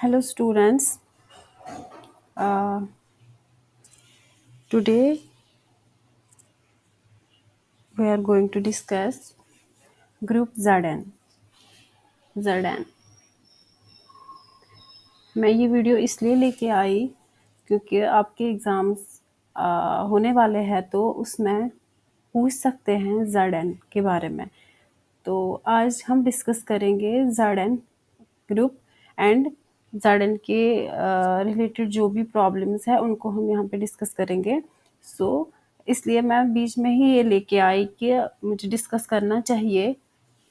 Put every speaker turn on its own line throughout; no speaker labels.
Hello, students. Today we are going to discuss group ZN. ZN. मैं ये video इसलिए लेके आई क्योंकि आपके एग्ज़ाम्स होने वाले हैं तो उसमें पूछ सकते हैं ZN के बारे में। तो आज हम डिस्कस करेंगे ZN ग्रुप एंड ZN के रिलेटेड जो भी प्रॉब्लम्स है उनको हम यहाँ पे डिस्कस करेंगे। इसलिए मैं बीच में ही ये लेके आई कि मुझे डिस्कस करना चाहिए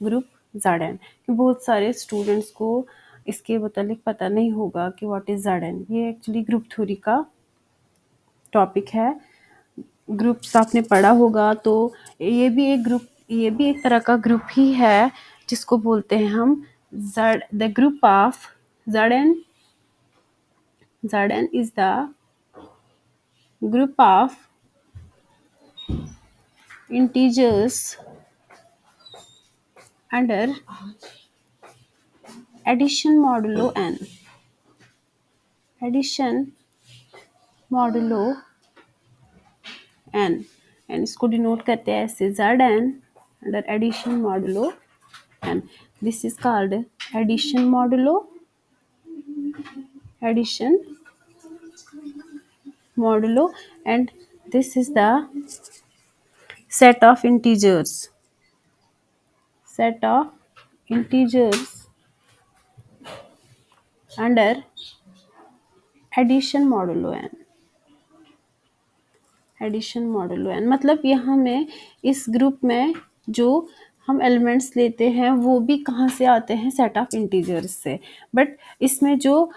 ग्रुप ZN कि बहुत सारे स्टूडेंट्स को इसके मतलब पता नहीं होगा कि व्हाट इज़ ZN। ये एक्चुअली ग्रुप थ्योरी का टॉपिक है। ग्रुप्स आपने पढ़ा होगा तो ये भी एक तरह का ग्रुप ही है जिसको बोलते हैं हम the group of ZN is the group of integers under addition modulo n. Addition modulo n and इसको डिनोट करते हैं ऐसे ZN under addition modulo n. This is called addition modulo and this is the set of integers under addition modulo n मतलब यहाँ में इस group में जो हम एलिमेंट्स लेते हैं वो भी कहाँ से आते हैं, सेट ऑफ इंटीजर्स से, बट इसमें जो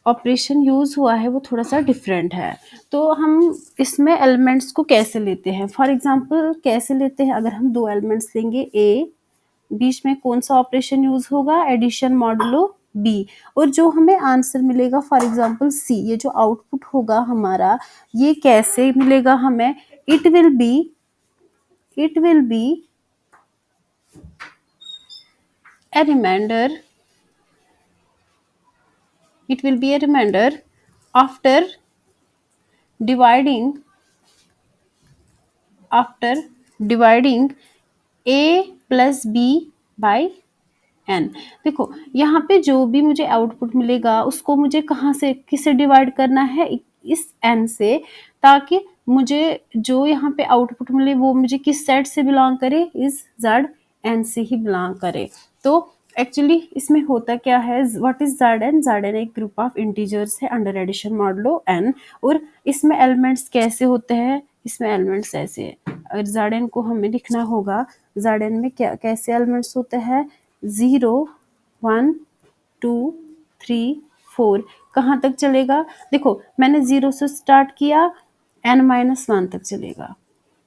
ऑपरेशन यूज़ हुआ है वो थोड़ा सा डिफरेंट है। तो हम इसमें एलिमेंट्स को कैसे लेते हैं, फॉर एग्जांपल कैसे लेते हैं, अगर हम दो एलिमेंट्स लेंगे ए, बीच में कौन सा ऑपरेशन यूज होगा, एडिशन मॉडुलो बी, और जो हमें आंसर मिलेगा फॉर एग्जांपल सी, ये जो आउटपुट होगा हमारा ये कैसे मिलेगा हमें, it will be a remainder after dividing a plus b by n। देखो यहाँ पे जो भी मुझे आउटपुट मिलेगा उसको मुझे कहाँ से किससे डिवाइड करना है, इस n से, ताकि मुझे जो यहाँ पे आउटपुट मिले वो मुझे किस सेट से बिलोंग करे, इस ZN से ही बिलोंग करे। तो एक्चुअली इसमें होता क्या है, व्हाट इज ZN एक ग्रुप ऑफ इंटीजर्स है अंडर एडिशन मॉडुलो n, और इसमें एलिमेंट्स कैसे होते हैं, इसमें एलिमेंट्स ऐसे है। अगर ZN को हमें लिखना होगा, ZN में क्या कैसे एलिमेंट्स होते हैं, 0 1 2 3 4, कहाँ तक चलेगा, देखो मैंने 0 से स्टार्ट किया, n-1 तक चलेगा।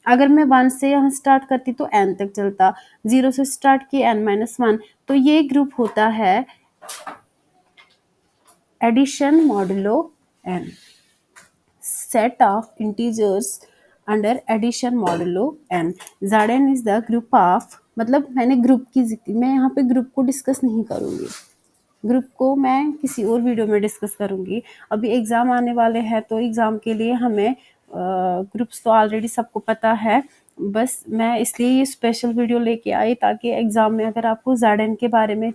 अगर मैं 1 से यहाँ स्टार्ट करती तो n तक चलता, 0 से स्टार्ट किया n-1, तो ये ग्रुप होता है addition modulo n, set of integers under addition modulo n। ZN is the group of, मतलब मैंने ग्रुप की, मैं यहाँ पे ग्रुप को डिस्कस नहीं करूँगी, ग्रुप को मैं किसी और वीडियो में डिस्कस करूँगी। अभी एग्ज़ाम आने वाले हैं तो एग्ज़ाम के लिए हमें ग्रुप्स तो ऑलरेडी सबको पता है, बस मैं इसलिए ये स्पेशल वीडियो लेके आई ताकि एग्ज़ाम में अगर आपको ZN के बारे में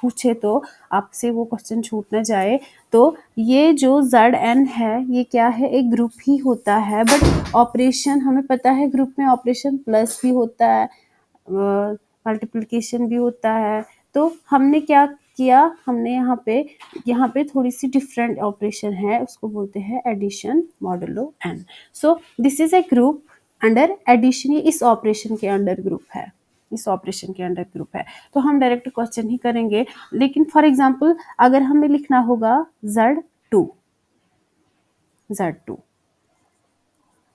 पूछे तो आपसे वो क्वेश्चन छूट ना जाए। तो ये जो ZN है ये क्या है, एक ग्रुप ही होता है, बट ऑपरेशन हमें पता है ग्रुप में ऑपरेशन प्लस भी होता है, मल्टीप्लिकेशन भी होता है। तो हमने क्या किया, हमने यहाँ पे थोड़ी सी डिफरेंट ऑपरेशन है, उसको बोलते हैं addition modulo n। So this is a group under addition, ये इस ऑपरेशन के अंडर ग्रुप है, तो हम डायरेक्ट क्वेश्चन ही करेंगे। लेकिन फॉर एग्जांपल अगर हमें लिखना होगा Z2,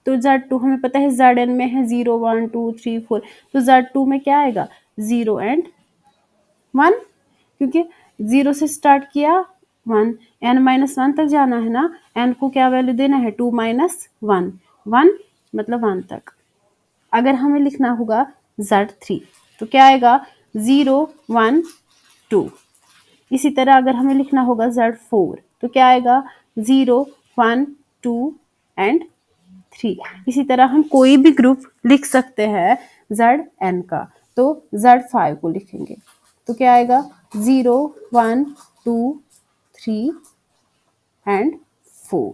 तो Z2 हमें पता है ZN में है 0 1 2 3 4, तो Z2 में क्या आएगा, 0 and 1, क्योंकि 0 से स्टार्ट किया 1, n-1 तक जाना है ना, n को क्या वैल्यू देना है, 2 - 1, 1 मतलब 1 तक। अगर हमें लिखना होगा Z3 तो क्या आएगा, 0 1 2, इसी तरह अगर हमें लिखना होगा Z4 तो क्या आएगा 0 1 2 एंड 3। इसी तरह हम कोई भी ग्रुप लिख सकते हैं Zn का, तो Z5 को लिखेंगे तो क्या आएगा 0 1 2 3 एंड 4।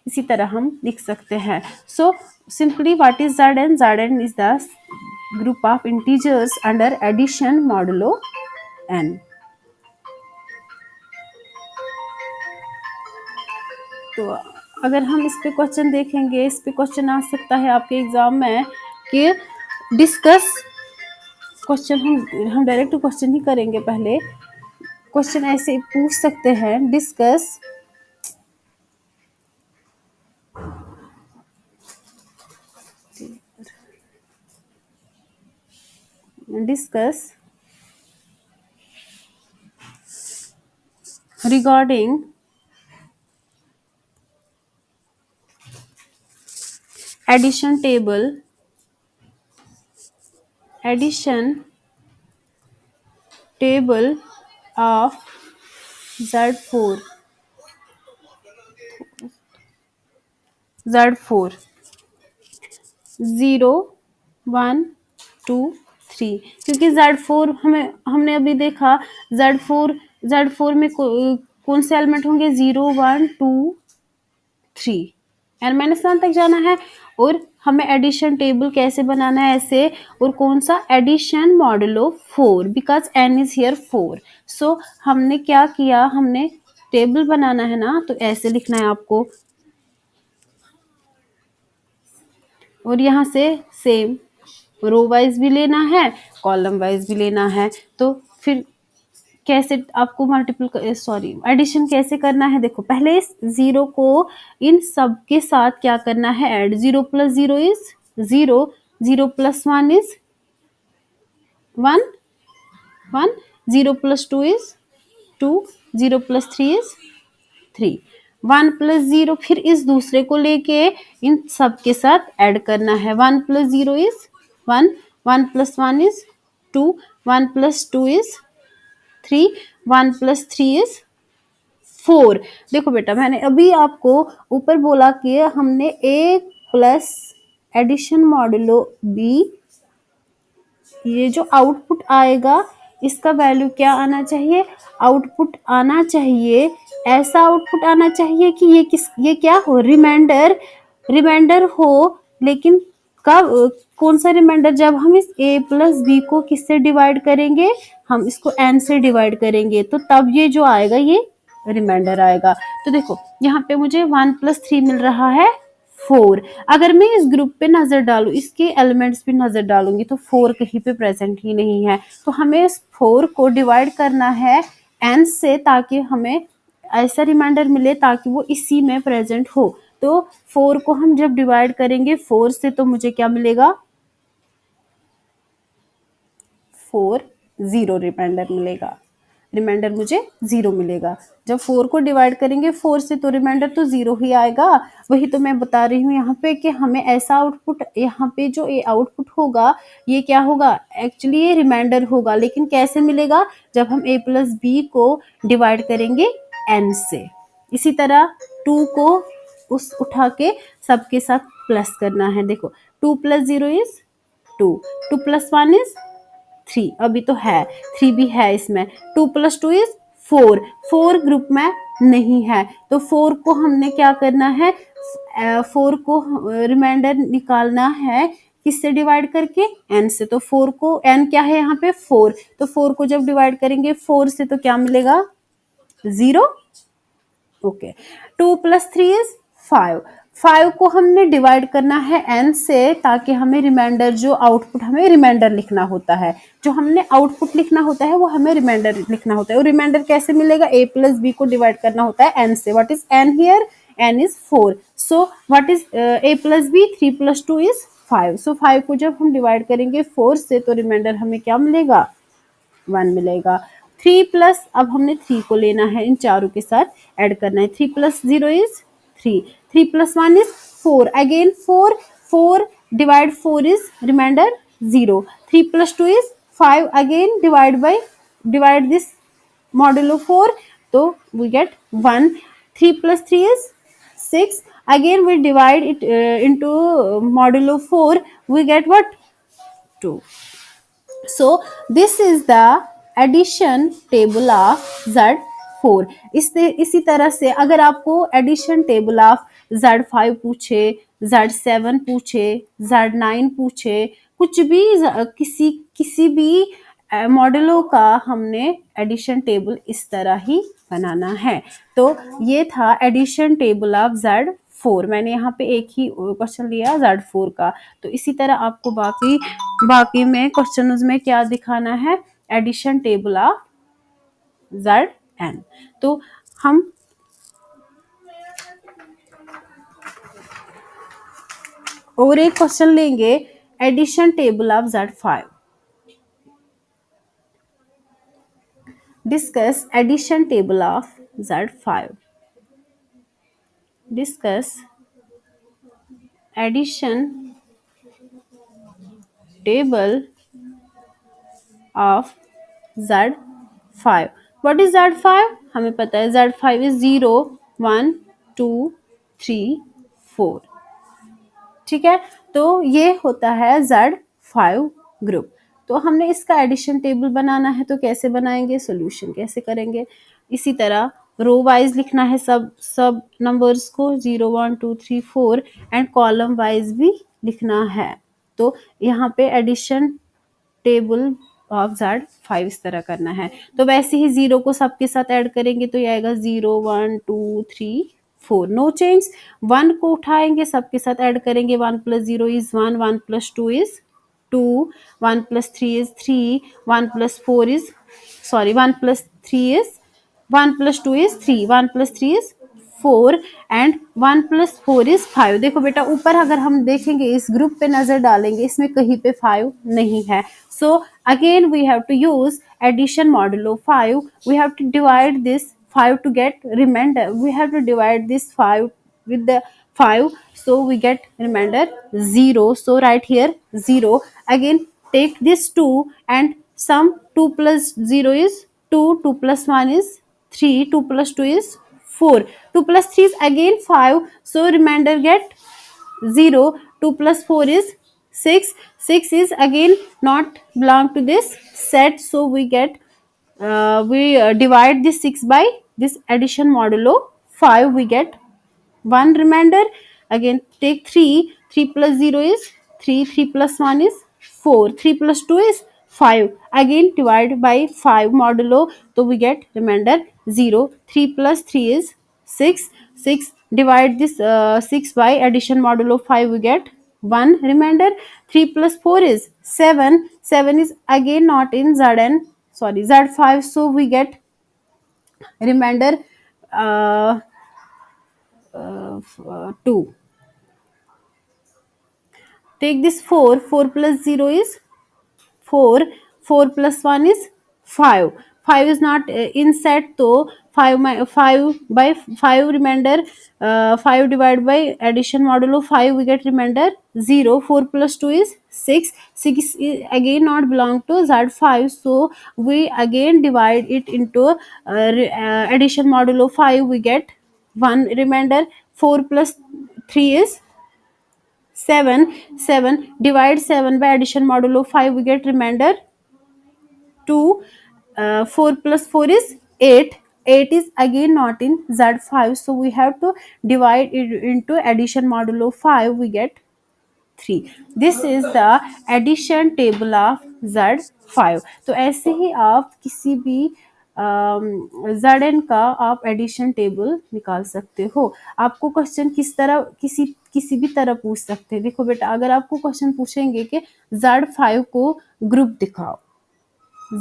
इसी तरह हम लिख सकते हैं। So simply what is Zn? Zn is the group of integers under addition modulo n। तो अगर हम इस पे क्वेश्चन देखेंगे, इस पे क्वेश्चन आ सकता है आपके एग्जाम में कि डिस्कस क्वेश्चन, हम डायरेक्ट क्वेश्चन ही करेंगे। पहले क्वेश्चन ऐसे पूछ सकते हैं, discuss regarding addition table of Z4 0 1 2 3, क्योंकि Z4 हमने अभी देखा Z4 में कौन से एलिमेंट होंगे 0 1 2 3 n माइनस 1 तक जाना है। और हमें एडिशन टेबल कैसे बनाना है ऐसे, और कौन सा addition modulo 4 because n is here 4। सो हमने क्या किया, हमने टेबल बनाना है ना, तो ऐसे लिखना है आपको। और यहाँ से सेम रो वाइज भी लेना है, कॉलम वाइज भी लेना है। तो फिर कैसे आपको एडिशन कैसे करना है, देखो पहले इस 0 को इन सब के साथ क्या करना है, add. 0 plus 0 is 0, 0 plus 1 is 1 1, 0 plus 2 is 2, 0 plus 3 is 3, 1 plus 0 फिर इस दूसरे को लेके इन सब के साथ ऐड करना है। 1 plus 0 is 1, 1 plus 1 is 2, 1 plus 2 is 3, 1 plus 3 is 4। देखो बेटा, मैंने अभी आपको ऊपर बोला कि हमने a plus addition modulo b, ये जो आउटपुट आएगा इसका वैल्यू क्या आना चाहिए, आउटपुट आना चाहिए, ऐसा आउटपुट आना चाहिए कि ये क्या हो, रिमाइंडर हो। लेकिन कब, कौन सा रिमाइंडर, जब हम इस a प्लस बी को किससे डिवाइड करेंगे, हम इसको n से डिवाइड करेंगे, तो तब ये जो आएगा ये रिमाइंडर आएगा। तो देखो यहाँ पे मुझे 1 प्लस 3 मिल रहा है 4। अगर मैं इस ग्रुप पे नजर डालूं, इसके एलिमेंट्स पे नजर डालूंगी, तो 4 कहीं पे प्रेजेंट ही नहीं है। तो हमें इस 4 को डिवाइड करना है n से, ताकि हमें ऐसा रिमाइंडर मिले ताकि वो इसी में प्रेजेंट हो। तो 4 को हम जब डिवाइड करेंगे 4 से, तो मुझे क्या मिलेगा, 4 0 रिमाइंडर मुझे 0 मिलेगा। जब 4 को डिवाइड करेंगे 4 से, तो रिमाइंडर तो 0 ही आएगा। वही तो मैं बता रही हूँ यहाँ पे कि हमें ऐसा आउटपुट, यहाँ पे जो ये आउटपुट होगा ये क्या होगा, एक्चुअली ये रिमाइंडर होगा, लेकिन कैसे मिलेगा, जब हम a प्लस बी को डिवाइड करेंगे n से। इसी तरह 2 को उठा के सबके साथ प्लस करना है। देखो 2 प्लस 0 इज 2, 2 प्लस 1 इज 3, अभी तो है 3 भी है इसमें। 2 प्लस 2 इज 4, 4 ग्रुप में नहीं है, तो 4 को हमने क्या करना है, 4 को रिमाइंडर निकालना है किससे डिवाइड करके, n से। तो 4 को, n क्या है यहाँ पे 4, तो 4 को जब डिवाइड करेंगे 4 से, तो क्या मिलेगा 0। ओके, 2 प्लस 3 इज 5, 5 को हमने डिवाइड करना है n से, ताकि हमें रिमाइंडर, जो आउटपुट हमें रिमाइंडर लिखना होता है, जो हमने आउटपुट लिखना होता है वो हमें रिमाइंडर लिखना होता है। और रिमाइंडर कैसे मिलेगा, a प्लस बी को डिवाइड करना होता है n से। What is n here, n is 4। So what is a plus B, 3 plus 2 is 5। So 5 को जब हम डिवाइड करेंगे 4 से, तो रिमाइंडर हमें क्या मिलेगा, 1 मिलेगा। 3 प्लस, अब हमने 3 को लेना है, इन चारों के साथ ऐड करना है। 3 plus 0 is 3, 3 plus 1 is 4, again 4, 4 divide 4 is remainder 0, 3 plus 2 is 5, again divide this modulo 4, so we get 1. 3 plus 3 is 6. Again we divide it into modulo 4, we get what? 2. So this is the addition table of Z4. इसी तरह से अगर आपको addition table of Z5 पूछे, Z7 पूछे, Z9 पूछे, कुछ भी किसी किसी भी मॉडलों का हमने एडिशन टेबल इस तरह ही बनाना है। तो ये था एडिशन टेबल ऑफ Z4। मैंने यहाँ पे एक ही क्वेश्चन लिया Z4 का। तो इसी तरह आपको बाकी बाकी में क्वेश्चन में क्या दिखाना है? Addition table of Zn। तो हम और एक क्वेश्चन लेंगे, addition table of Z5। Discuss addition table of Z5। Discuss addition table of Z5। What is Z5? हमें पता है Z5 इज 0 1 2 3 4। ठीक है, तो ये होता है Z5 ग्रुप। तो हमने इसका एडिशन टेबल बनाना है, तो कैसे बनाएंगे, सॉल्यूशन कैसे करेंगे? इसी तरह रो वाइज लिखना है सब नंबर्स को 0 1 2 3 4 एंड कॉलम वाइज भी लिखना है। तो यहाँ पे एडिशन टेबल ऑफ Z5 इस तरह करना है। तो वैसे ही 0 को सबके साथ ऐड करेंगे तो ये आएगा 0 1 2 3 4, नो चेंज। 1 को उठाएंगे सबके साथ ऐड करेंगे, 1 plus 0 is 1, 1 plus 2 is 2, 1 plus 3 is 3, 1 plus 4 is 1 plus 3 is 1 plus 2 is 3, 1 plus 3 is 4 and 1 plus 4 is 5। देखो बेटा ऊपर अगर हम देखेंगे, इस ग्रुप पे नजर डालेंगे, इसमें कहीं पे 5 नहीं है। So again we have to use addition modulo 5। We have to divide this 5 to get remainder. We have to divide this 5 with the 5, so we get remainder 0. So write here 0. Again take this 2 and sum 2 plus 0 is 2, 2 plus 1 is 3, 2 plus 2 is 4, 2 plus 3 is again 5, so remainder get 0. 2 plus 4 is 6, 6 is again not belong to this set, so we get we divide this 6 by this addition modulo 5, we get 1 remainder. Again take 3, 3 plus 0 is 3, 3 plus 1 is 4, 3 plus 2 is 5, again divide by 5 modulo, so we get remainder 0. 3 plus 3 is 6, 6 divide this 6 by addition modulo 5, we get 1 remainder. 3 plus 4 is 7, 7 is again not in Z5, so we get remainder 2. Take this 4, 4 plus 0 is 4, 4 plus 1 is 5, 5 is not in set, so 5 by 5 remainder 5 divided by addition modulo 5, we get remainder 0. 4 plus 2 is 6, 6 is again not belong to Z5, so we again divide it into addition modulo 5, we get 1 remainder. 4 plus 3 is 7, 7 divide 7 by addition modulo 5, we get remainder 2. 4 plus 4 is 8, 8 is again not in Z5, so we have to divide it into addition modulo 5, we get 3. This is the addition table of Z5. तो ऐसे ही आप किसी भी Zn का आप addition table निकाल सकते हो। आपको क्वेश्चन किस तरह किसी भी तरह पूछ सकते हैं। देखो बेटा अगर आपको क्वेश्चन पूछेंगे कि Z5 को ग्रुप दिखाओ,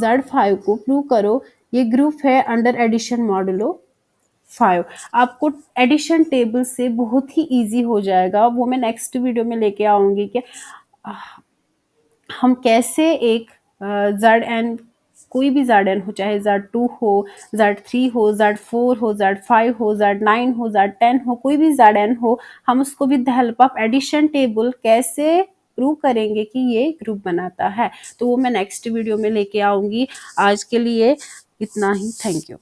Z5 को प्रूव करो ये ग्रुप है अंडर एडिशन मॉडुलो 5, आपको एडिशन टेबल से बहुत ही इजी हो जाएगा। वो मैं नेक्स्ट वीडियो में लेके आऊंगी कि हम कैसे एक Zn कोई भी Zn हो, चाहे Z2 हो, Z3 हो, Z4 हो, Z5 हो, Z9 हो, Z10 हो, कोई भी Zn हो, हम उसको with the help of addition table कैसे प्रूव करेंगे कि ये ग्रुप बनाता है। तो वो मैं नेक्स्ट वीडियो में लेके आऊंगी। आज के लिए इतना ही। Thank you.